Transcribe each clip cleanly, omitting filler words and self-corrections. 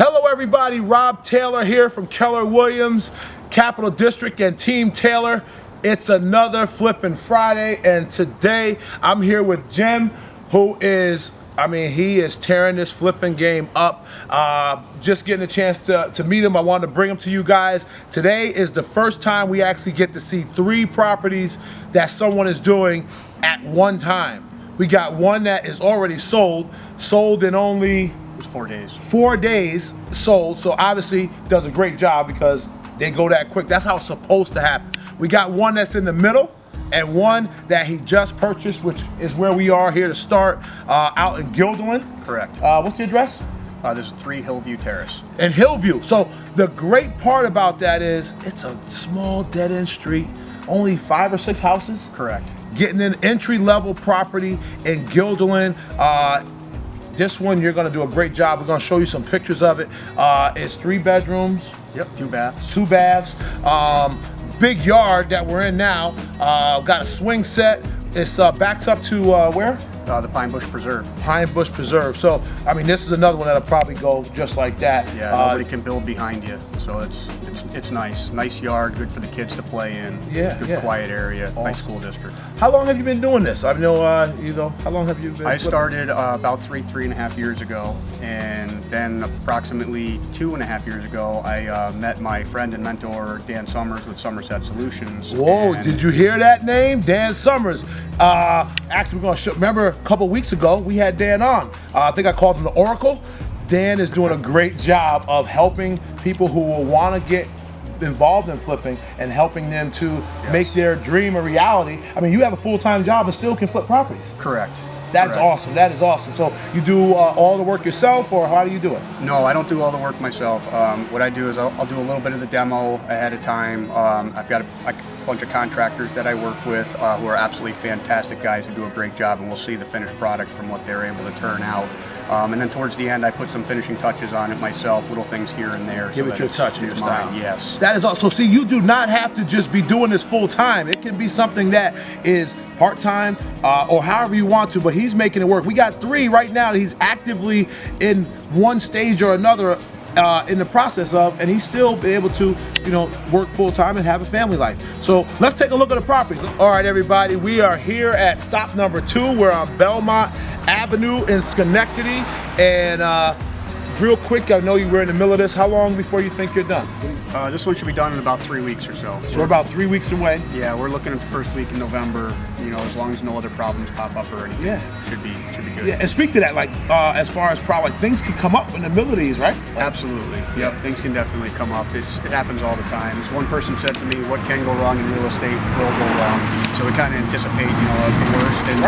Hello everybody, Rob Taylor here from Keller Williams, Capital District and Team Taylor. It's another Flippin Friday, and today I'm here with Jim, who is, he is tearing this flipping game up. Just getting a chance to meet him. I wanted to bring him to you guys. Today is the first time we actually get to see 3 properties that someone is doing at one time. We got one that is already sold in only 4 days. 4 days sold, so obviously does a great job because they go that quick. That's how it's supposed to happen. We got one that's in the middle and one that he just purchased, which is where we are here to start, out in Loudon. Correct. What's the address? There's a 3 Hillview Terrace. In Hillview. So the great part about that is it's a small dead-end street, only 5 or 6 houses. Correct. Getting an entry-level property in Loudon. This one, you're gonna do a great job. We're gonna show you some pictures of it. It's 3 bedrooms. Yep, 2 baths. 2 baths. Big yard that we're in now. Got a swing set. It's backs up to where? The Pine Bush Preserve. Pine Bush Preserve. So, this is another one that'll probably go just like that. Yeah, nobody can build behind you, so it's nice. Nice yard, good for the kids to play in. Yeah, good quiet area, awesome. Nice school district. How long have you been doing this? How long have you been? I started about 3.5 years ago, and then approximately 2.5 years ago, I met my friend and mentor, Dan Summers with Somerset Solutions. Whoa, did you hear that name? Dan Summers. Actually, we're gonna show, remember a couple weeks ago, we had Dan on. I think I called him the Oracle. Dan is doing a great job of helping people who will want to get involved in flipping and helping them to make their dream a reality. You have a full-time job and still can flip properties. Correct. That's awesome. That is awesome. So you do all the work yourself, or how do you do it? No, I don't do all the work myself. What I do is I'll do a little bit of the demo ahead of time. I've got a bunch of contractors that I work with who are absolutely fantastic guys who do a great job, and we'll see the finished product from what they're able to turn out. And then towards the end, I put some finishing touches on it myself, little things here and there. Give it your touch and your style. Yes. That is awesome. So see, you do not have to just be doing this full time. It can be something that is part-time or however you want to, but he's making it work. We got 3 right now that he's actively in one stage or another in the process of, and he's still been able to, work full-time and have a family life. So let's take a look at the properties. All right, everybody, we are here at stop number 2. We're on Belmont Avenue in Schenectady, and real quick, I know you were in the middle of this. How long before you think you're done? This one should be done in about 3 weeks or so. So we're about 3 weeks away. Yeah, we're looking at the first week in November. As long as no other problems pop up or anything. Yeah, should be good. Yeah, and speak to that, as far as things can come up in the middle of these, right? Absolutely. Yep, things can definitely come up. It happens all the time. As one person said to me, "What can go wrong in real estate will go wrong." So we kind of anticipate, the worst. And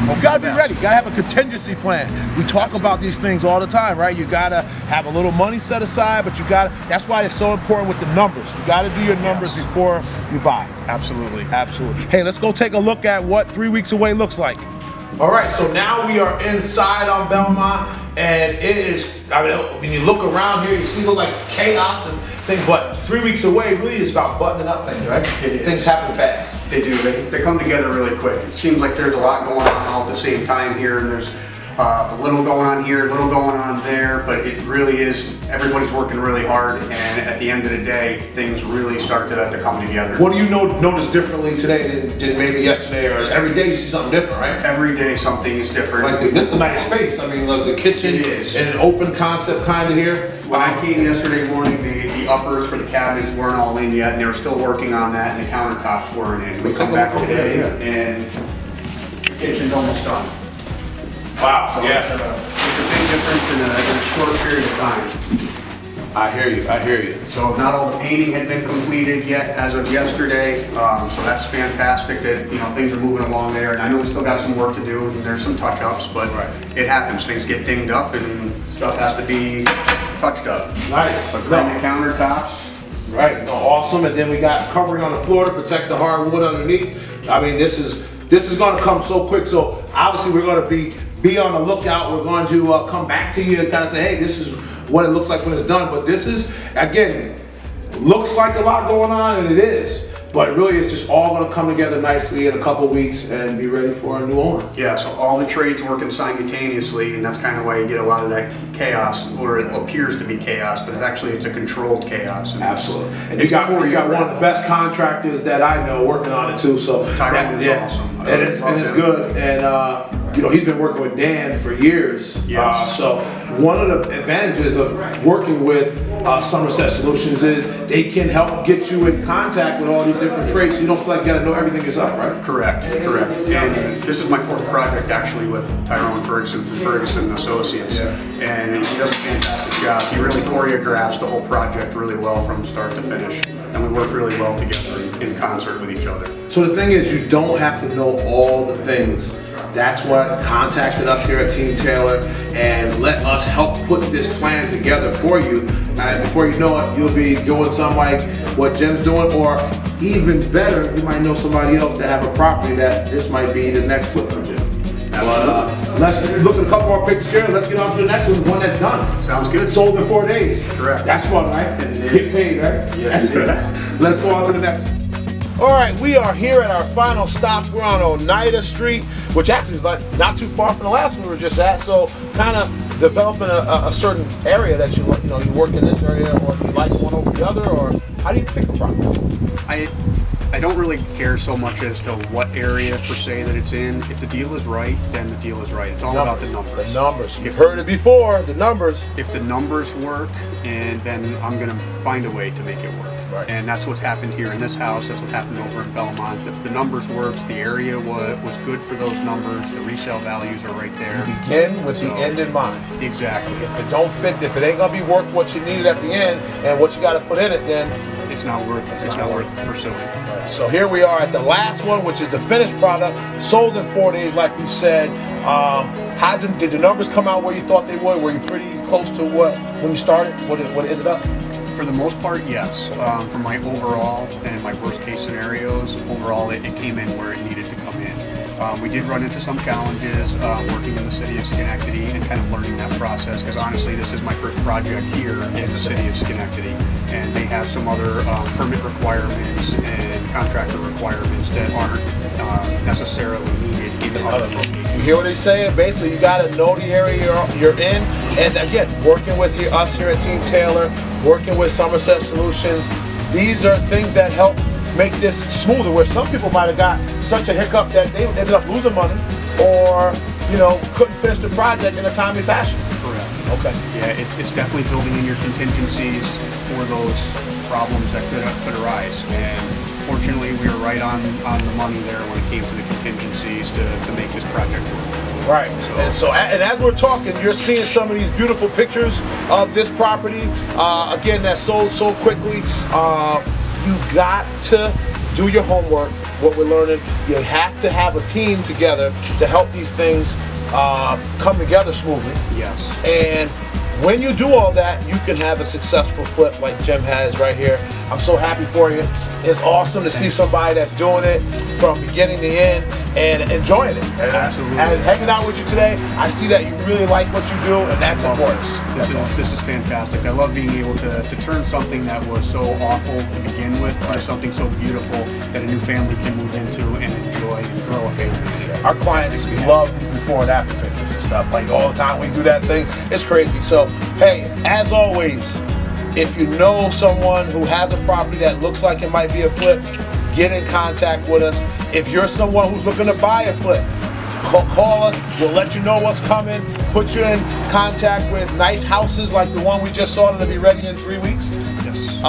well, you gotta be ready. You gotta have a contingency plan. We talk about these things all the time, right? You gotta have a little money set aside, but that's why it's so important with the numbers. You gotta do your numbers before you buy. Absolutely. Absolutely. Hey, let's go take a look at what 3 weeks away looks like. All right, so now we are inside on Belmont, and it is, when you look around here, you see like chaos and things, but 3 weeks away really is about buttoning up things, right? Things happen fast. They do. They come together really quick. It seems like there's a lot going on all at the same time here, and there's a little going on here, a little going on there, but it really is, everybody's working really hard, and at the end of the day, things really start to come together. What do you notice differently today than maybe yesterday, or every day you see something different, right? Every day something is different. Like this is a nice space. Look, the kitchen is an open concept kind of here. When I came yesterday morning, the uppers for the cabinets weren't all in yet, and they were still working on that, and the countertops weren't in. We come back today, and the kitchen's almost done. Wow, so yeah. It's a big difference in a short period of time. I hear you. So not all the painting had been completed yet as of yesterday, so that's fantastic that things are moving along there. And I know we still got some work to do, and there's some touch-ups, but it happens. Things get dinged up, and stuff has to be touched up. Nice. But granite countertops. Right. No, awesome. And then we got covering on the floor to protect the hardwood underneath. This is going to come so quick. So obviously we're going to be on the lookout. We're going to come back to you and kind of say, hey, this is what it looks like when it's done. But this is, again, looks like a lot going on, and it is. but really it's just all gonna come together nicely in a couple weeks and be ready for a new owner. Yeah, so all the trades working simultaneously, and that's kind of why you get a lot of that chaos, or it appears to be chaos, but it's a controlled chaos. And Absolutely. And you got one of the best contractors that I know working on it too. So Tyrone is awesome. And it's good. And you know, he's been working with Dan for years. Yes. So one of the advantages of working with Somerset Solutions is they can help get you in contact with all these different trades, so you don't feel like you gotta know everything yourself, right? Correct. And this is my fourth project actually with Tyrone Ferguson from Ferguson Associates. Yeah. And he does a fantastic job. He really choreographs the whole project really well from start to finish. And we work really well together in concert with each other. So the thing is, you don't have to know all the things. That's what contacted us here at Team Taylor and let us help put this plan together for you. And before you know it, you'll be doing something like what Jim's doing, or even better, you might know somebody else that have a property that this might be the next flip for Jim. But let's look at a couple more pictures here. Let's get on to the next one that's done. Sounds good. Sold in 4 days. Correct. That's fun, right? Get paid, right? Yes, it is. Let's go on to the next one. All right, we are here at our final stop. We're on Oneida Street, which actually is not too far from the last one we were just at. So kind of developing a certain area that you work in this area, or you like one over the other, or how do you pick a property? I don't really care so much as to what area per se that it's in. If the deal is right, then the deal is right. It's all about the numbers. The numbers. You've heard it before, the numbers. If the numbers work, and then I'm gonna find a way to make it work. Right. And that's what's happened here in this house. That's what happened over in Belmont. The numbers worked. The area was good for those numbers. The resale values are right there. You begin with the end in mind. Exactly. If it don't fit, if it ain't gonna be worth what you needed at the end and what you got to put in it, then it's not worth pursuing. So here we are at the last one, which is the finished product, sold in 4 days, like we said. How did the numbers come out where you thought they would? Were you pretty close to what when you started? What it ended up? For the most part, yes. For my overall and my worst case scenarios, overall it came in where it needed to come in. We did run into some challenges working in the city of Schenectady and kind of learning that process, because honestly this is my first project here in the city of Schenectady, and they have some other permit requirements and contractor requirements that aren't necessarily needed in other locations. You hear what he's saying? Basically, you got to know the area you're in, and again, working with us here at Team Taylor, working with Somerset Solutions, these are things that help make this smoother, where some people might have got such a hiccup that they ended up losing money, or couldn't finish the project in a timely fashion. Correct. Okay. Yeah, it's definitely building in your contingencies for those problems that could arise, and fortunately we were right on the money there when it came to the contingencies to make this project work. Right. And as we're talking, you're seeing some of these beautiful pictures of this property. Again, that sold so quickly. You got to do your homework. What we're learning, you have to have a team together to help these things come together smoothly. Yes. And when you do all that, you can have a successful flip like Jim has right here. I'm so happy for you. It's awesome to see somebody that's doing it from beginning to end and enjoying it. Absolutely. And hanging out with you today, I see that you really like what you do, and that's important. This is fantastic. I love being able to turn something that was so awful to begin with into something so beautiful that a new family can move into and enjoy and grow a family. Our clients love these before and after pictures and stuff. Like all the time we do that thing, it's crazy. So hey, as always, if you know someone who has a property that looks like it might be a flip, get in contact with us. If you're someone who's looking to buy a flip, call us. We'll let you know what's coming, put you in contact with nice houses like the one we just saw that'll be ready in 3 weeks. Yes.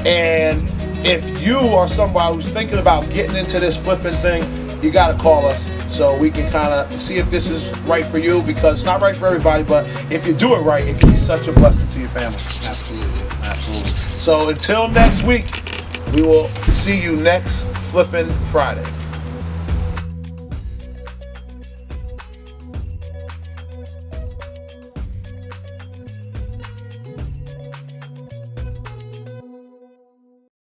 And if you are somebody who's thinking about getting into this flipping thing, you got to call us so we can kind of see if this is right for you, because it's not right for everybody, but if you do it right, it can be such a blessing to your family. Absolutely. So until next week, we will see you next Flippin' Friday.